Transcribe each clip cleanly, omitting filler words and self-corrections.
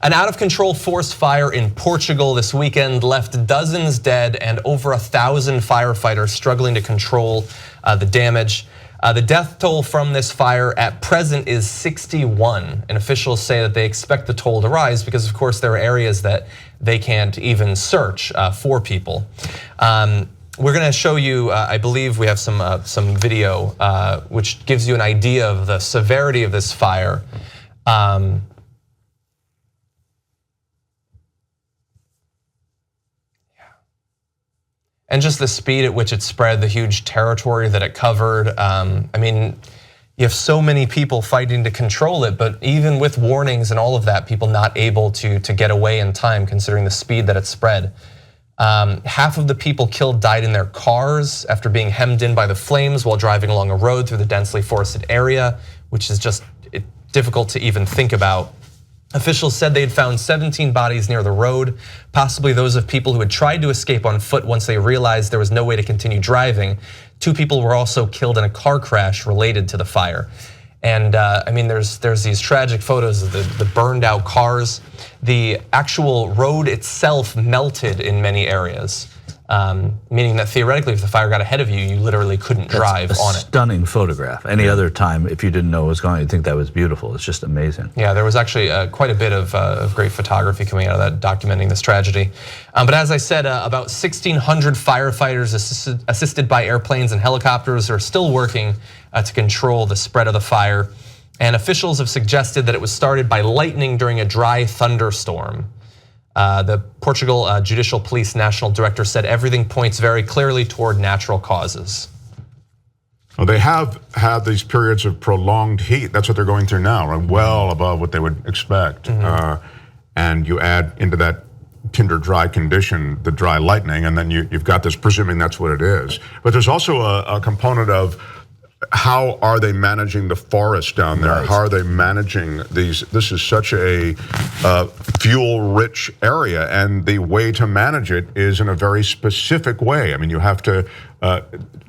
An out-of-control forest fire in Portugal this weekend left dozens dead and over 1,000 firefighters struggling to control the damage. The death toll from this fire at present is 61, and officials say that they expect the toll to rise because, of course, there are areas that they can't even search for people. We're going to show you, I believe we have some video which gives you an idea of the severity of this fire. And just the speed at which it spread, the huge territory that it covered. I mean, you have so many people fighting to control it, but even with warnings and all of that, people not able to get away in time considering the speed that it spread. Half of the people killed died in their cars after being hemmed in by the flames while driving along a road through the densely forested area, which is just difficult to even think about. Officials said they had found 17 bodies near the road, possibly those of people who had tried to escape on foot once they realized there was no way to continue driving. 2 people were also killed in a car crash related to the fire. And I mean, there's these tragic photos of the burned out cars. The actual road itself melted in many areas. Meaning that theoretically, if the fire got ahead of you, you literally couldn't drive on it. Stunning photograph. Any other time, if you didn't know it was going, you'd think that was beautiful. It's just amazing. Yeah, there was actually quite a bit of great photography coming out of that, documenting this tragedy. But as I said, about 1,600 firefighters assisted by airplanes and helicopters are still working to control the spread of the fire. And officials have suggested that it was started by lightning during a dry thunderstorm. The Portugal Judicial Police National Director said everything points very clearly toward natural causes. Well, they have had these periods of prolonged heat. That's what they're going through now, right? Well above what they would expect. And you add into that tinder dry condition, the dry lightning, and then you've got this, presuming that's what it is. But there's also a component of how are they managing the forest down there? Right. How are they managing these? This is such a fuel-rich area, and the way to manage it is in a very specific way. I mean, you have to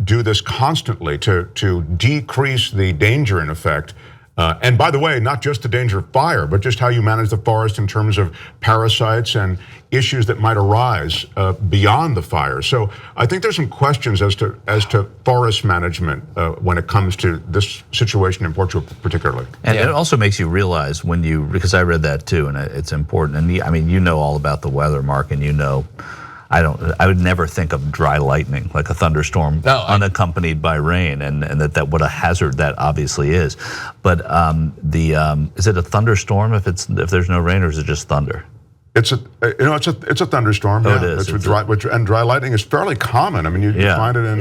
do this constantly to decrease the danger, in effect. And by the way, not just the danger of fire, but just how you manage the forest in terms of parasites and issues that might arise beyond the fire. So I think there's some questions as to forest management when it comes to this situation in Portugal particularly. And it also makes you realize because I read that too, and it's important. And I mean, you know all about the weather, Mark, and you know, I would never think of dry lightning, like a thunderstorm unaccompanied by rain, and that what a hazard that obviously is. But is it a thunderstorm if there's no rain, or is it just thunder? It's a thunderstorm. Oh, it is. And dry lightning is fairly common. I mean, you find it in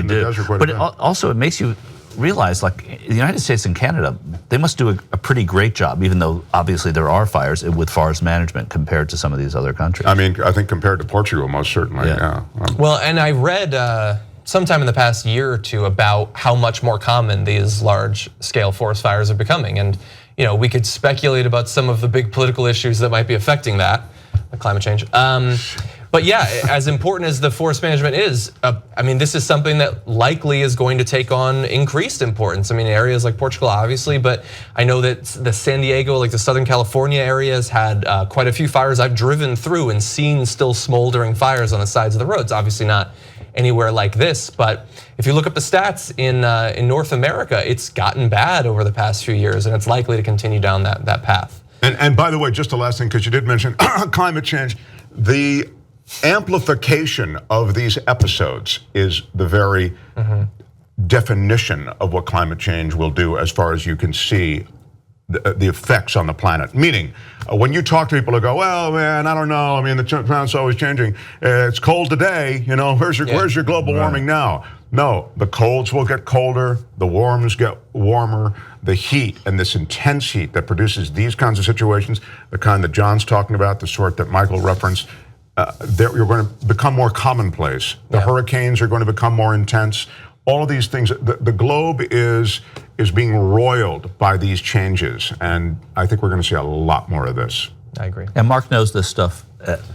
the desert quite a bit. But also it makes you realize, like, the United States and Canada, they must do a pretty great job, even though obviously there are fires, with forest management compared to some of these other countries. I mean, I think compared to Portugal, most certainly, yeah. Well, and I read sometime in the past year or two about how much more common these large-scale forest fires are becoming. And we could speculate about some of the big political issues that might be affecting that, like climate change. But yeah, as important as the forest management is, I mean, this is something that likely is going to take on increased importance. I mean, areas like Portugal, obviously, but I know that the San Diego, like the Southern California areas, had quite a few fires I've driven through and seen still smoldering fires on the sides of the roads. Obviously not anywhere like this, but if you look up the stats in North America, it's gotten bad over the past few years, and it's likely to continue down that path. And by the way, just the last thing, because you did mention climate change, the amplification of these episodes is the very definition of what climate change will do, as far as you can see the effects on the planet. Meaning, when you talk to people who go, well, man, I don't know, I mean, the planet's always changing. It's cold today, where's your global warming now? No, the colds will get colder, the warms get warmer, the heat, and this intense heat that produces these kinds of situations, the kind that John's talking about, the sort that Michael referenced, you're going to become more commonplace. The hurricanes are going to become more intense. All of these things, the globe is being roiled by these changes, and I think we're going to see a lot more of this. I agree. And Mark knows this stuff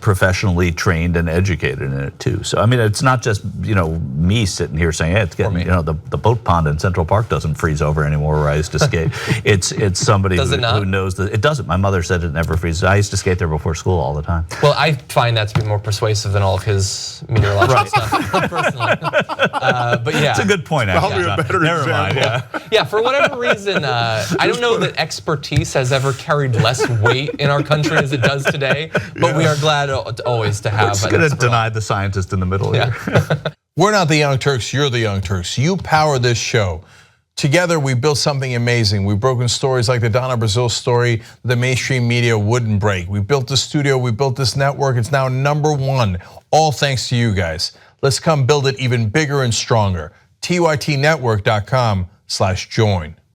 professionally trained and educated in it too. So I mean, it's not just me sitting here saying, hey, it's getting the boat pond in Central Park doesn't freeze over anymore where I used to skate. It's somebody who knows that it doesn't. My mother said it never freezes. I used to skate there before school all the time. Well, I find that to be more persuasive than all of his meteorological stuff, personally. But yeah, it's a good point. Probably a better example. Yeah, for whatever reason, I don't know that expertise has ever carried less weight in our country as it does today, but we are glad always to have. It's going to deny the scientist in the middle here. We're not the Young Turks, you're the Young Turks. You power this show. Together we built something amazing. We've broken stories like the Donna Brazil story the mainstream media wouldn't break. We built the studio, we built this network. It's now #1, all thanks to you guys. Let's come build it even bigger and stronger. TYTnetwork.com/join.